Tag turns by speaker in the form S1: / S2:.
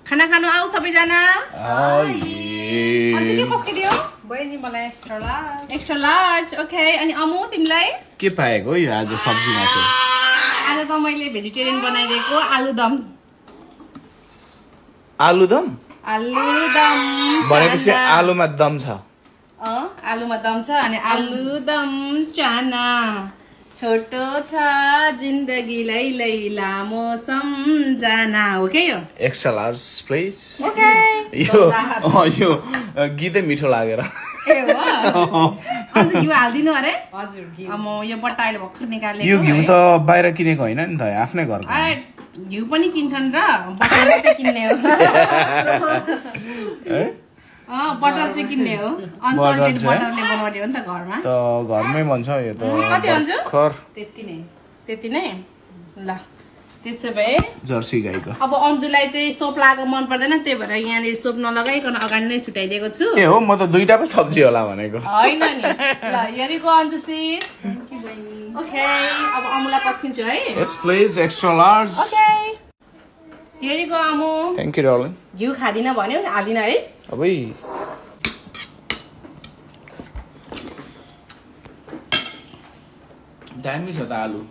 S1: खाना खानु आऊ सबैजना अनि के पस्किदियो
S2: बहिनी मलाई एक्स्ट्रा
S1: लार्ज ओके अनि अमु तिमीलाई
S3: के पाएको यो आज सब्जीमा चाहिँ
S1: आज त मैले भेजिटेरियन बनाइदिएको आलुदम
S3: भनेपछि आलुमा दम छ
S1: आलुमा दम छ अनि आलुदम चाना छोटो छ जिन्दगीलाई लामो सम्झना हो के यो
S3: एक्स्ट्रा लार्ज प्लिज
S1: ओके
S3: यो गीतै मिठो लागेर
S1: ए हो अझ घिउ हाल्दिनु अरे
S2: हजुर घिउ
S1: म यो बट्टाले भर्खर निकालेको
S3: यो घिउ त बाहिर किनेको होइन नि त आफ्नै घरको
S1: घिउ पनि किन्छन् र बटर मात्रै किन्ने हो बटर चाहिँ किन्ने हो अनसल्टेड बटरले बनाउने हो नि त घरमा
S3: त घरमै बन्छ यो त
S1: कति हुन्छ
S3: खर
S1: त्यति नै ल त्यसो भए
S3: जर्सी गाईको
S1: अब अन्जुलाई चाहिँ सोप लगाएको मन पर्दैन त्यही भएर यहाँनिर सोप नलगाइकन अगाडि नै छुट्याइदिएको छु
S3: ए हो म त दुईटा पो सब्जी होला भनेको
S1: होइन नि ल यरीको अन्जु सिस ओके अब अमुलाई पस्किन्छु है
S3: yes please extra large
S1: okay यरीको अमु
S3: थ्यांक यू डार्लिङ
S1: घिउ खादिन भन्यो हालिदिन है
S3: अबै दामी छ त आलु